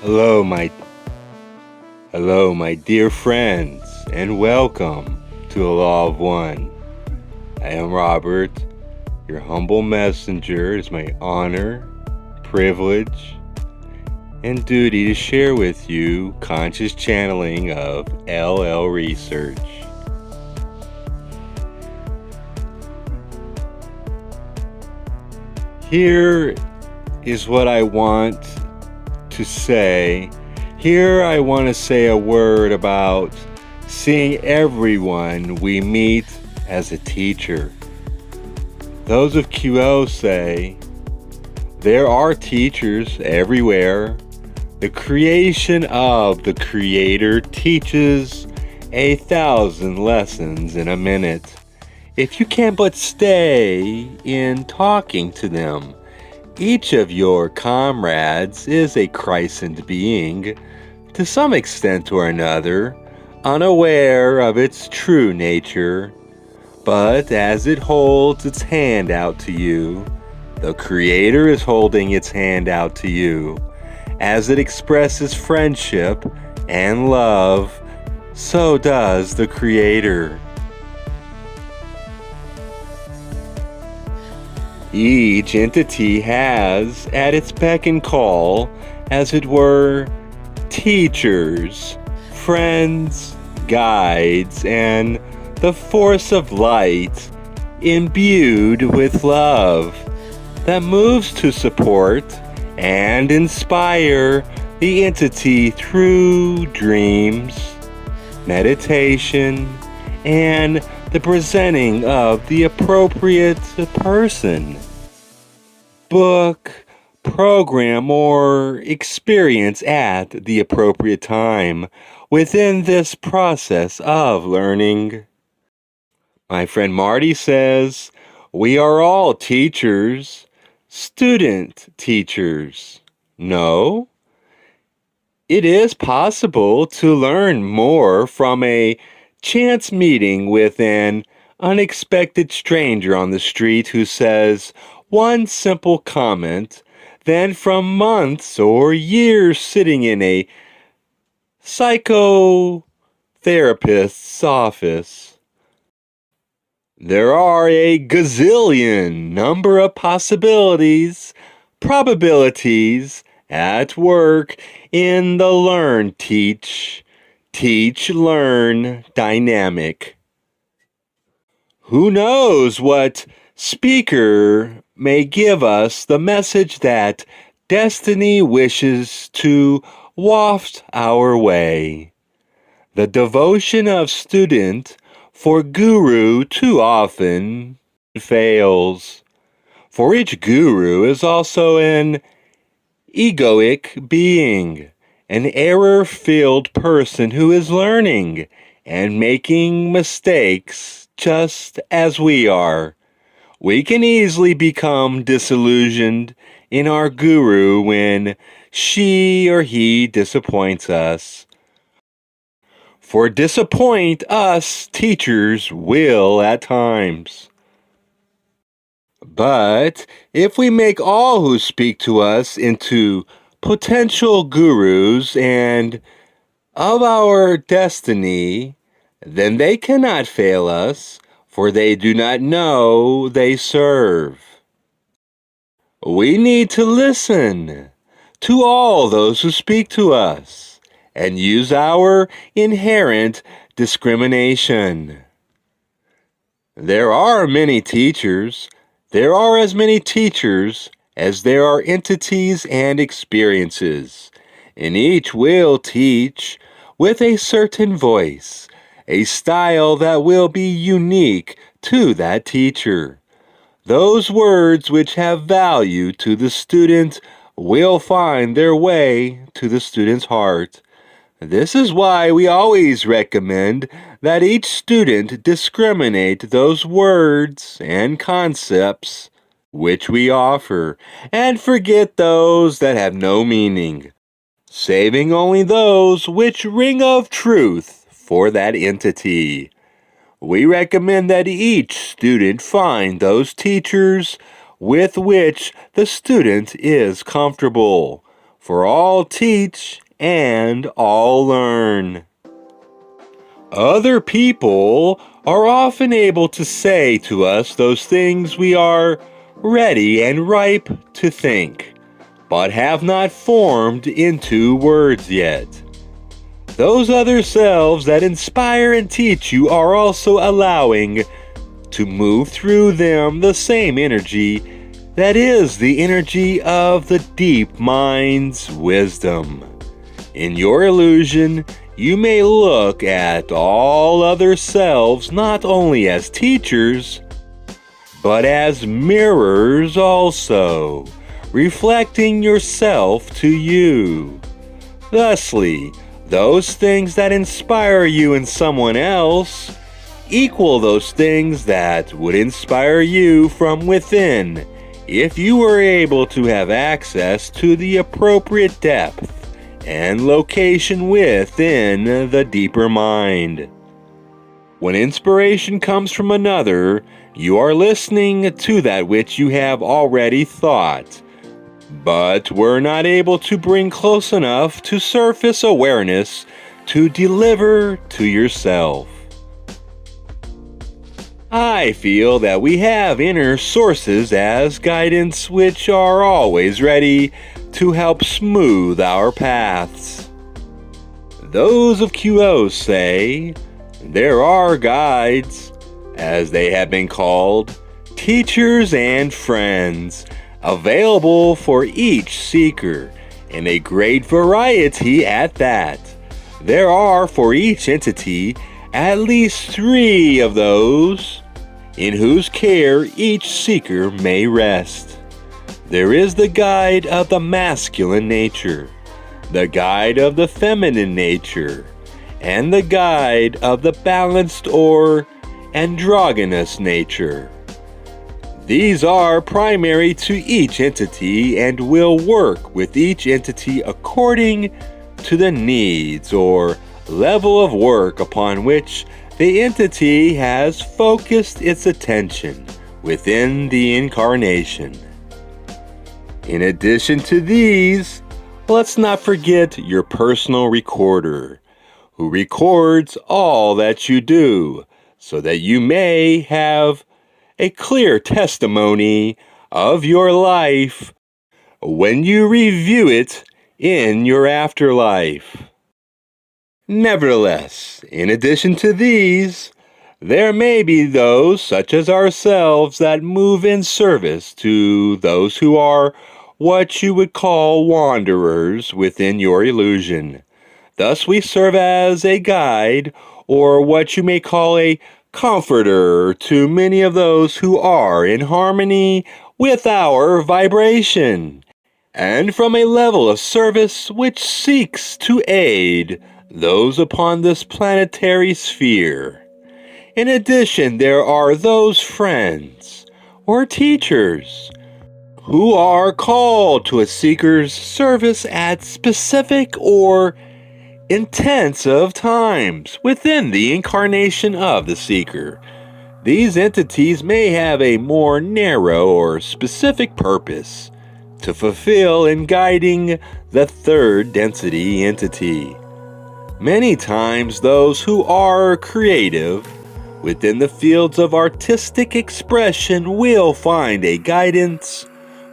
Hello, my dear friends, and welcome to the Law of One. I am Robert, your humble messenger. It is my honor, privilege, and duty to share with you conscious channeling of LL research. Here is what I want to say. Here I want to say a word about seeing everyone we meet as a teacher. Those of QL say, there are teachers everywhere. The creation of the Creator teaches 1,000 lessons in a minute. If you can but stay in talking to them, each of your comrades is a Christened being, to some extent or another, unaware of its true nature. But as it holds its hand out to you, the Creator is holding its hand out to you. As it expresses friendship and love, so does the Creator. Each entity has, at its beck and call, as it were, teachers, friends, guides, and the force of light imbued with love that moves to support and inspire the entity through dreams, meditation, and the presenting of the appropriate person, book, program, or experience at the appropriate time within this process of learning. My friend Marty says, we are all teachers, student teachers. No, it is possible to learn more from a chance meeting with an unexpected stranger on the street who says one simple comment than from months or years sitting in a psychotherapist's office. There are a gazillion number of possibilities, probabilities at work in the learn, teach, learn dynamic. Who knows what speaker may give us the message that destiny wishes to waft our way. The devotion of student for guru too often fails. For each guru is also an egoic being, an error-filled person who is learning and making mistakes just as we are. We can easily become disillusioned in our guru when she or he disappoints us. For disappoint us teachers will at times. But if we make all who speak to us into potential gurus and of our destiny, then they cannot fail us, for they do not know they serve. We need to listen to all those who speak to us and use our inherent discrimination. There are many teachers. There are as many teachers as there are entities and experiences, and each will teach with a certain voice, a style that will be unique to that teacher. Those words which have value to the student will find their way to the student's heart. This is why we always recommend that each student discriminate those words and concepts which we offer, and forget those that have no meaning, saving only those which ring of truth for that entity. We recommend that each student find those teachers with which the student is comfortable, for all teach and all learn. Other people are often able to say to us those things we are ready and ripe to think, but have not formed into words yet. Those other selves that inspire and teach you are also allowing to move through them the same energy that is the energy of the deep mind's wisdom. In your illusion, you may look at all other selves not only as teachers, but as mirrors also, reflecting yourself to you. Thusly, those things that inspire you in someone else equal those things that would inspire you from within if you were able to have access to the appropriate depth and location within the deeper mind. When inspiration comes from another, you are listening to that which you have already thought, but were not able to bring close enough to surface awareness to deliver to yourself. I feel that we have inner sources as guidance which are always ready to help smooth our paths. Those of QO say there are guides, as they have been called, teachers and friends, available for each seeker, in a great variety at that. There are for each entity at least 3 of those in whose care each seeker may rest. There is the guide of the masculine nature, the guide of the feminine nature, and the guide of the balanced or androgynous nature. These are primary to each entity and will work with each entity according to the needs or level of work upon which the entity has focused its attention within the incarnation. In addition to these, let's not forget your personal recorder, who records all that you do, so that you may have a clear testimony of your life when you review it in your afterlife. Nevertheless, in addition to these, there may be those such as ourselves that move in service to those who are what you would call wanderers within your illusion. Thus we serve as a guide, or what you may call a comforter, to many of those who are in harmony with our vibration, and from a level of service which seeks to aid those upon this planetary sphere. In addition, there are those friends or teachers who are called to a seeker's service at specific or intensive times within the incarnation of the seeker. These entities may have a more narrow or specific purpose to fulfill in guiding the third density entity. Many times those who are creative within the fields of artistic expression will find a guidance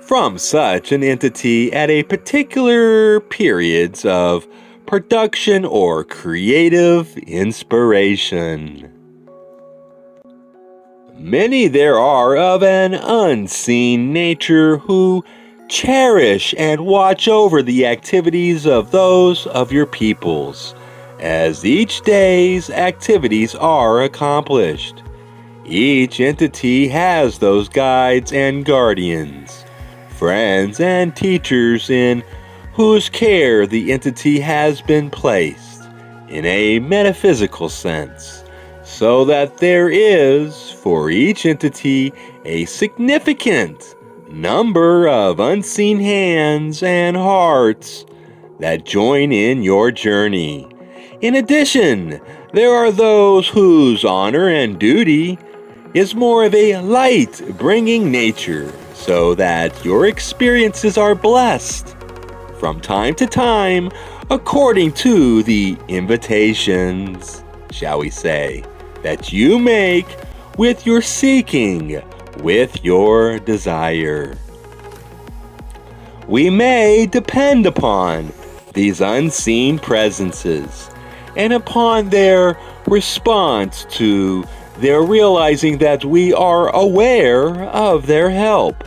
from such an entity at a particular periods of production or creative inspiration. Many there are of an unseen nature who cherish and watch over the activities of those of your peoples, as each day's activities are accomplished. Each entity has those guides and guardians, friends and teachers in whose care the entity has been placed in a metaphysical sense, so that there is for each entity a significant number of unseen hands and hearts that join in your journey. In addition, there are those whose honor and duty is more of a light-bringing nature, so that your experiences are blessed from time to time according to the invitations, shall we say, that you make with your seeking, with your desire. We may depend upon these unseen presences and upon their response to their realizing that we are aware of their help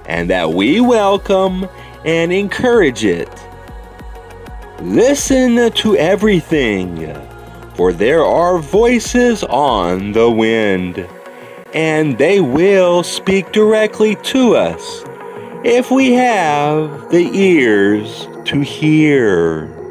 and that we welcome and encourage it. Listen to everything, for there are voices on the wind, and they will speak directly to us if we have the ears to hear.